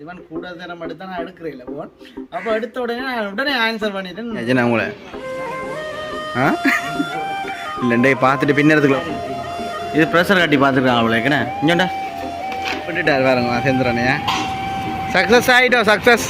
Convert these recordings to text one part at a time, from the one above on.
இவன் கூட நேரம் எடுத்தா நான் எடுக்கிறேன் போன். அப்போ எடுத்த உடனே ஆன்சர் பண்ணிட்டேன் உங்களை இல்லைண்டே பார்த்துட்டு பின்னறதுக்குள்ள இது ப்ரெஷர் கட்டி பார்த்துருக்காங்க அவ்வளோக்குண்ணே இங்கேண்டா விட்டுட்டார் வேறுங்க சேர்ந்துறானே சக்ஸஸ் ஆகிட்டோம் சக்ஸஸ்.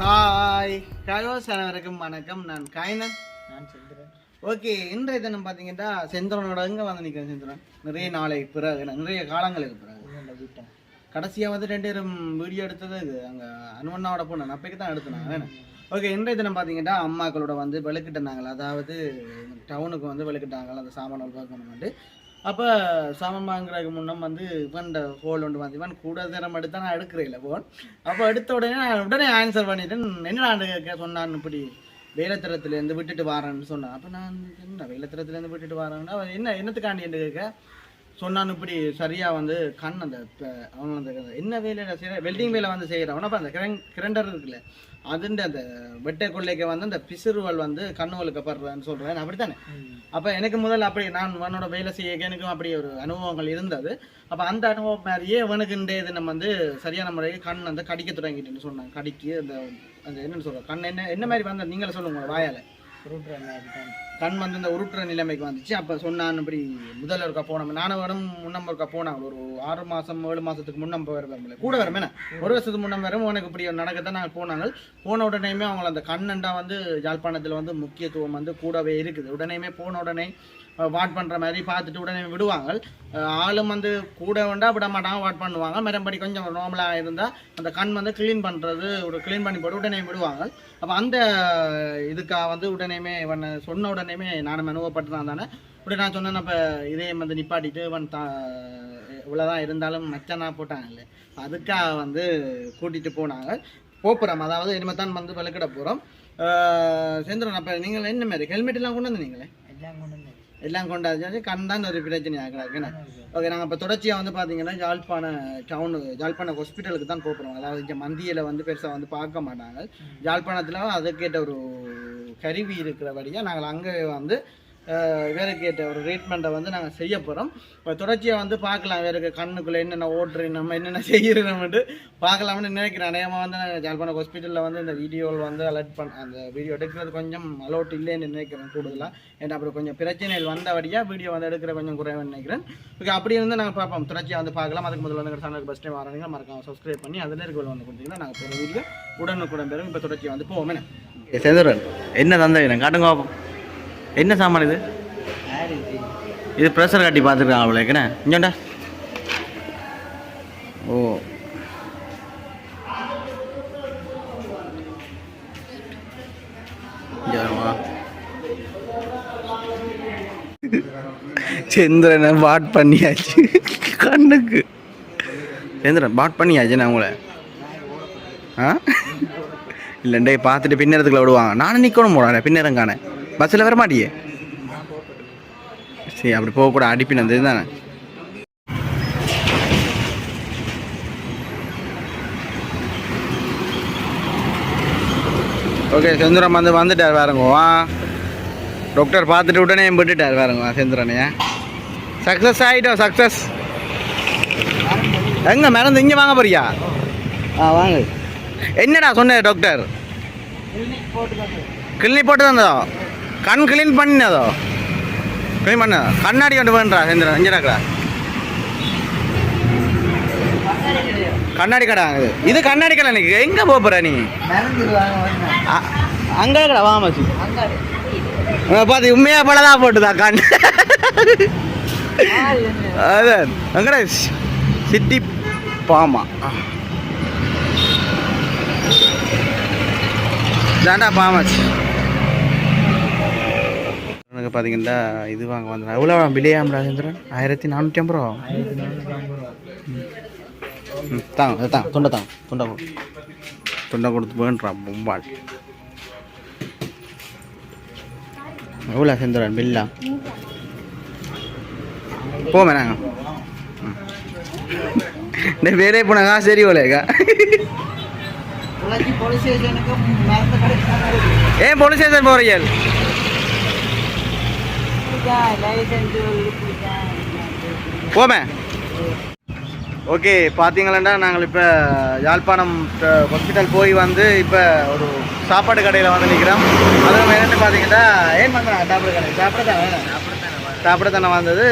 ஹாய் காயோஸ் அனைவருக்கும் வணக்கம். நான் காய்னன், நான் செந்திரன். ஓகே, இன்றைய தினம் பார்த்தீங்கன்னா செந்திரனோட இங்கே வந்து நிற்கிறேன். செந்திரன் நிறைய நாளைக்கு பிறகு நிறைய காலங்களுக்கு பிறகு கடைசியாக வந்து 2 பேரும் வீடியோ எடுத்தது அங்கே அனுவண்ணாவோட போனேன் அப்போக்கு தான் எடுத்துனாங்க. ஓகே, இன்றைய தினம் பார்த்தீங்கன்னா அம்மாக்களோட வந்து வெளுக்கிட்டாங்களா, அதாவது டவுனுக்கு வந்து வெளுக்கிட்டாங்களா அந்த சாமான் பார்க்கணும்ட்டு. அப்போ சாமான் வாங்குறதுக்கு முன்னம் வந்து இவன் ஃபோன் ஒன்று வந்து இவன் கூட நேரம் எடுத்தா நான் எடுக்கிறேன் ஃபோன். அப்போ எடுத்த உடனே ஆன்சர் பண்ணிட்டேன். என்னடா சொன்னான் இப்படி வேலைத்திறத்துலேருந்து விட்டுட்டு வாரேன்னு சொன்னான். அப்போ நான் என்ன வேலைத்திறத்துலேருந்து விட்டுட்டு வாரேன்னா என்னத்துக்காண்டி என்று கேட்க சொன்னான். இப்படி சரியாக வந்து கண் அந்த அவங்க அந்த என்ன வேலையில் செய்கிற வெல்டிங் வேலை வந்து செய்கிறவன். அப்போ அந்த கிரைண்டர் இருக்குல்ல அதுண்டு அந்த வெட்டை கொள்ளைக்கு வந்து அந்த பிசுறுவல் வந்து கண்ணுவலுக்கு படுறேன்னு சொல்கிறேன். அப்படி தானே. அப்போ எனக்கு முதல்ல அப்படி நான் உன்னோட வேலை செய்ய எனக்கும் அப்படி ஒரு அனுபவங்கள் இருந்தது. அப்போ அந்த அனுபவம் மாதிரியே இவனுக்குண்டே இது நம்ம வந்து சரியான முறைக்கு கண் வந்து கடிக்க தொடங்கிட்டுன்னு சொன்னாங்க. கடிக்கு அந்த அந்த என்னென்னு சொல்கிறோம் கண் என்ன மாதிரி வந்து நீங்களே சொல்லுங்க வாயால் கண் வந்து இந்த உருட்டுற நிலைமைக்கு வந்துச்சு. அப்போ சொன்னான் இப்படி முதல்ல இருக்கா போனோம். நானும் வரும் முன்னம் இருக்கா போனாங்க ஒரு 6 மாதம் 7 மாதத்துக்கு முன்னம் வரல கூட வரும் என்ன 1 வருஷத்துக்கு முன்னம் வரும் உனக்கு இப்படி நடக்கத்தான் நாங்கள் போனாங்க. போன உடனேயுமே அவங்கள அந்த கண்ணண்டா வந்து யாழ்ப்பாணத்தில் வந்து முக்கியத்துவம் வந்து கூடவே இருக்குது. உடனேயுமே போன உடனே வாட் பண்ணுற மாதிரி பார்த்துட்டு உடனே விடுவாங்க. ஆளும் வந்து கூட வேண்டா விட மாட்டாங்க, வாட் பண்ணுவாங்க. மறுபடி கொஞ்சம் நார்மலாக இருந்தால் அந்த கண் வந்து க்ளீன் பண்ணுறது க்ளீன் பண்ணி போட்டு உடனே விடுவாங்க. அப்போ அந்த இதுக்காக வந்து உடனேயுமே இவன் சொன்ன உடனேயுமே நானும் அனுபவப்பட்டு தான் தானே இப்படி நான் சொன்னேன். அப்போ இதே வந்து நிப்பாட்டிட்டு இவன் இவ்வளோதான் இருந்தாலும் மச்சனா போட்டாங்க இல்லை அதுக்காக வந்து கூட்டிகிட்டு போனாங்க. போப்புறோம் அதாவது இனிமேல் தான் வந்து விளக்கிட போகிறோம். சேர்ந்துடும். அப்போ நீங்கள் என்ன மாதிரி ஹெல்மெட் எல்லாம் கொண்டு வந்து நீங்களே எல்லாம் கொண்டாச்சு கண் தான் ஒரு பிரச்சனை ஆகிறாங்க. ஓகே, நாங்கள் இப்போ தொடர்ச்சியாக வந்து பார்த்தீங்கன்னா யாழ்ப்பாண ஹாஸ்பிட்டலுக்கு தான் போகிறோம். அதாவது இங்கே மந்தியில் வந்து பெருசாக வந்து பார்க்க மாட்டாங்க. யாழ்ப்பாணத்தில் அதுக்கேற்ற ஒரு கருவி இருக்கிறபடியாக நாங்கள் அங்கே வந்து வேறுக்கேற்ற ஒரு ட்ரீட்மெண்ட்டை வந்து நாங்கள் செய்ய போகிறோம். இப்போ தொடர்ச்சியாக வந்து பார்க்கலாம் வேறு கண்ணுக்குள்ளே என்னென்ன ஓட்டுறோம் நம்ம என்னென்ன செய்கிறோம்ட்டு பார்க்கலாம்னு நினைக்கிறேன். அநேகமாக வந்து யாழ்ப்பாண ஹாஸ்பிட்டலில் வந்து இந்த வீடியோவில் வந்து அலர்ட் அந்த வீடியோ எடுக்கிறது கொஞ்சம் அலோட் இல்லைன்னு நினைக்கிறேன் கூடுதலாக. ஏன்னா அப்புறம் கொஞ்சம் பிரச்சனைகள் வந்தபடியாக வீடியோ வந்து எடுக்கிற கொஞ்சம் குறைவாக நினைக்கிறேன். ஓகே, அப்படி இருந்து நாங்கள் பார்ப்போம். தொடர்ச்சியாக வந்து பார்க்கலாம். அதுக்கு முதல்ல வந்து சேனலுக்கு ஃபஸ்ட் டைம் வரீங்க மறக்காம சப்ஸ்கிரைப் பண்ணி அதில் இருக்கிற வந்து கொடுத்தீங்கன்னா நாங்கள் போகிற வீடியோ உடனுக்குடன் பெறும். இப்போ தொடர்ச்சியாக வந்து போவோம். சேந்தரன் என்ன தந்தை காட்டுங்க பார்ப்போம். என்ன சாமான் இது? இது ப்ரெஷர் கட்டி பார்த்துருக்காங்க அவ்வளோக்குண்ணே இங்கேண்டா. ஓ சந்திரனை பாட் பண்ணியாச்சு கண்ணுக்கு. சந்திரன் பாட் பண்ணியாச்சு நான் உங்களை இல்லைண்டே பார்த்துட்டு பின்னறதுக்குள்ள விடுவாங்க. நானும் நிற்கணும் போகிறேன் பின்னரங்கானே பஸ்ஸில் வர மாட்டியே. சரி அப்படி போகக்கூட அடிப்பினது தானே. ஓகே, செந்துரம் வந்துட்டார் வேறுங்க. டாக்டர் பார்த்துட்டு உடனே விட்டுட்டார் வேறுங்க செந்துரனையா. சக்ஸஸ் ஆகிட்டோம் சக்ஸஸ். எங்கே மறந்து இங்கே வாங்க போறியா? வாங்க. என்னடா சொன்ன டாக்டர்? கிளினிக் போட்டு தந்ததோ கண் கிளீன் பண்ணினதோ க்ளீன் பண்ண கண்ணாடி கொண்டு பண்ணுறா செந்திரன் இங்கடாக்கடா கண்ணாடி கடை. இது கண்ணாடி கடை. எனக்கு எங்கே போகிற நீ? அங்கே கடை வாமாச்சு பார்த்து உண்மையாக பழதான் போட்டுதா கண். அதான் அங்கடா சிட்டி பாமா தாண்டா பாமாச்சு. எனக்கு பார்த்தீங்கன்னா இது வாங்க வந்துடும். எவ்வளோ பில்லையாம்டா சந்திரன்? 1450 ரூபா. தாங்க தாங்க தொண்டை கொடுத்து வேண்டாம் பொம்பாள். எவ்வளோ செந்துரன் பில்லா போமே நாங்கள் இந்த வேலையை போனாக்கா சரி ஓலேக்கா போலீஸ் ஸ்டேஷனுக்கு மருந்து கிடைச்சாங்க ஏன் போலீஸ் ஸ்டேஷன் போகிறீங்க போமே ஓகே பார்த்தீங்களா நாங்கள் இப்போ யாழ்ப்பாணம் ஹாஸ்பிட்டல் போய் வந்து இப்போ ஒரு சாப்பாடு கடையில் வந்து நிற்கிறோம். அதுவும் என்னென்னு பார்த்தீங்கன்னா ஏன் வந்தேன் சாப்பாடு கடை சாப்பிட தானே வந்தது.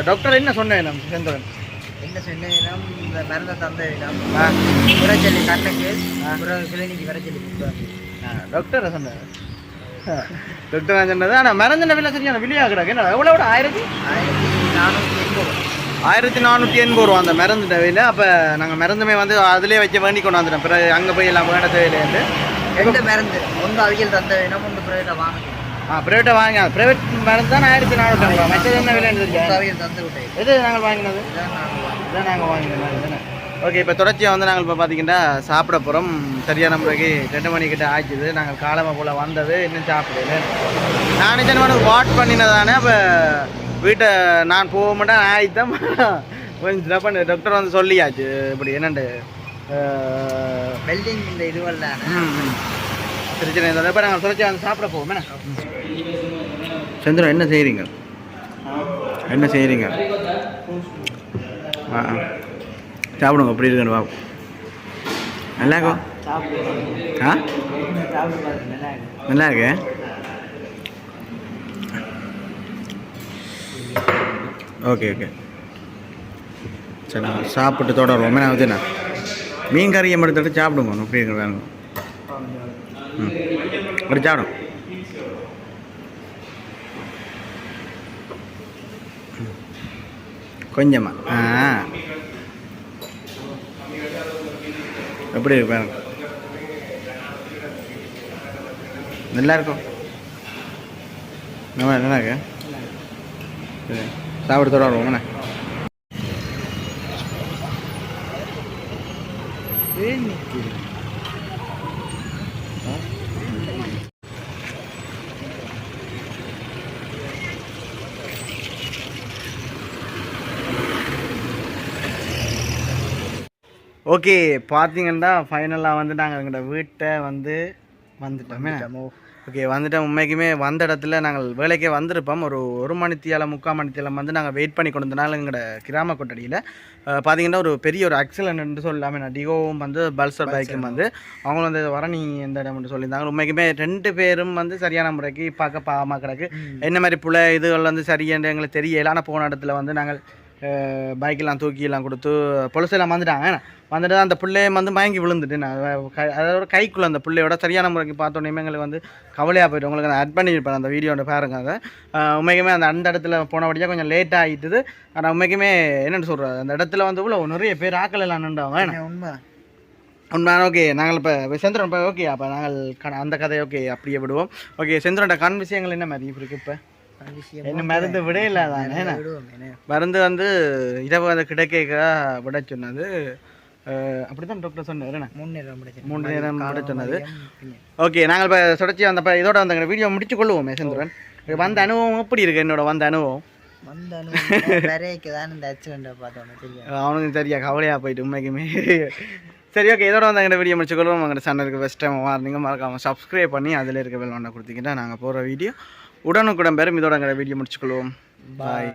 டாக்டர் என்ன சொன்னேன் நம்ம செந்தரன் என்ன சொன்னீங்கன்னா இந்த மருந்தை தந்தேன் விரைச்சொல்லி கண்ணுக்கு கிளினிக்கு விரைச்சொல்லி டாக்டரை சொன்னேன் டாக்டர் நான் சொன்னது. ஆனால் மருந்து விலை சரியான விலையாகிறாங்க என்ன எவ்வளோ 1480 ரூபா அந்த மருந்து தேவையில்லை. அப்போ நாங்கள் மருந்துமே வந்து அதிலே வச்சு வேண்டி கொண்டு வந்துட்டோம். பிறகு அங்கே போய் எல்லாம் வேண்ட தேவையில்லைன்னு எந்த மருந்து ஒன்று அவியல் தந்த வேணும் ஒன்று ப்ரைவேட்டாக வாங்க ப்ரைவேட்டாக வாங்க ப்ரைவேட் மருந்து தான் 1450 ரூபா. மற்றது என்ன விலை அவியல் தந்து விட்டேன் எது நாங்கள் வாங்கினது இதான் நாங்கள் வாங்கினது. ஓகே இப்போ தொடர்ச்சியாக வந்து நாங்கள் இப்போ பார்த்தீங்கன்னா சாப்பிட போகிறோம். சரியான முறைக்கு 2 மணிக்கிட்ட ஆச்சுது. நாங்கள் காலமாக போல் வந்தது இன்னும் சாப்பிடல. நான் நிச்சயமாக வாட் பண்ணினதானே. அப்போ வீட்டை நான் போக மாட்டேன் ஆயிட்டேன் கொஞ்சம் பண்ணு டாக்டர் வந்து சொல்லியாச்சு இப்படி என்னண்டு வெல்டிங் இந்த இதுவல்ல பிரச்சனை இல்லை. இப்போ நாங்கள் தொடர்ச்சியாக வந்து சாப்பிட போவோம். சந்திரன் என்ன செய்கிறீங்க சாப்பிடுங்க எப்படி இருக்குன்னு பாப்போம். நல்லா இருக்கும் நல்லா இருக்கு. ஓகே சரி நான் சாப்பிட்டு தொடருவோம். நான் வச்சுண்ணா மீன் கறியை மட்டும் சாப்பிடுங்க எப்படி இருக்கு வேணும் அப்படி சாப்பிடும். கொஞ்சமா எப்படி இருக்கு பாருங்க நல்லா இருக்கும். நல்லா இருக்கு. சரி சாப்பிட்டு தொடருவோம். ஓகே பார்த்தீங்கன்னா ஃபைனலாக வந்து நாங்கள் எங்களோட வீட்டை வந்துட்டோம். ஓகே வந்துட்டோம். உண்மைக்குமே வந்த இடத்துல நாங்கள் வேலைக்கே வந்திருப்போம். ஒரு மணித்தியாலம் 3/4 மணித்தியாலம் வந்து நாங்கள் வெயிட் பண்ணி கொண்டு வந்தனால எங்களோட கிராம கொட்டடியில் பார்த்தீங்கன்னா ஒரு பெரிய ஒரு ஆக்சிடென்ட் சொல்லலாமே. நான் டிகோவும் வந்து பல்சர் பைக்கும் வந்து அவங்களும் வந்து வர நீ எந்த இடம் சொல்லியிருந்தாங்க. உண்மைக்குமே 2 பேரும் வந்து சரியான முறைக்கு பார்க்க பாவமாக கிடக்கு. என்ன மாதிரி புல இதுகள் வந்து சரியான எங்களுக்கு தெரியல. ஆனால் போன இடத்துல வந்து நாங்கள் பைக்கெல்லாம் தூக்கியெல்லாம் கொடுத்து பொலிசெல்லாம் வந்துட்டாங்க. வந்துட்டு அந்த பிள்ளைய வந்து மயங்கி விழுந்துட்டு நான் அதோட கைக்குள்ளே அந்த பிள்ளையோட சரியான முறைக்கு பார்த்தோன்னே எங்களுக்கு வந்து கவலையாக போய்ட்டு உங்களுக்கு நான் ஆட் பண்ணியிருப்பேன் அந்த வீடியோட பாருங்க. அதை உண்மைக்குமே அந்த இடத்துல போனபடியாக கொஞ்சம் லேட்டாக ஆகிட்டுது. ஆனால் உண்மைக்குமே என்னென்னு சொல்கிறது அந்த இடத்துல வந்து இவ்வளோ நிறைய பேர் ஆக்கள் எல்லாம் நின்றாங்க. உண்மை ஓகே நாங்கள் இப்போ செந்திரன் இப்போ ஓகே அப்போ நாங்கள் அந்த கதையை ஓகே அப்படியே விடுவோம். ஓகே செந்திரன்ட கண் விஷயங்கள் என்ன மாதிரி இருக்குது இப்போ என்ன மருந்து விட இல்லாதானே மருந்து வந்து இரவு அந்த கிடைக்க விட சொன்னது அப்படித்தான் டாக்டர் சொன்னார். 3 நேரம் விட சொன்னது. ஓகே நாங்கள் இப்போ தொடர்ச்சியாக வந்தப்போ இதோட வந்து வீடியோ முடிச்சு கொள்ளுவோமே செந்திரன். வந்த அனுபவம் எப்படி இருக்கு என்னோட வந்த அனுபவம்? அவனுக்கு சரியா கவலையாக போயிட்டு உண்மைக்குமே. சரி ஓகே இதோட வந்து எங்கள் வீடியோ முடிச்சுக்கொள்வோம். எங்கள் சேனலுக்கு ஃபஸ்ட் டைம் நீங்கள் மறக்காமல் சப்ஸ்கிரைப் பண்ணி அதில் இருக்க பெல் பட்டனை கொடுத்தீங்கன்னா நாங்கள் போகிற வீடியோ உடனுக்குடன் பெறும். இதோட எங்கள் வீடியோ முடிச்சுக்கொள்வோம். பாய்.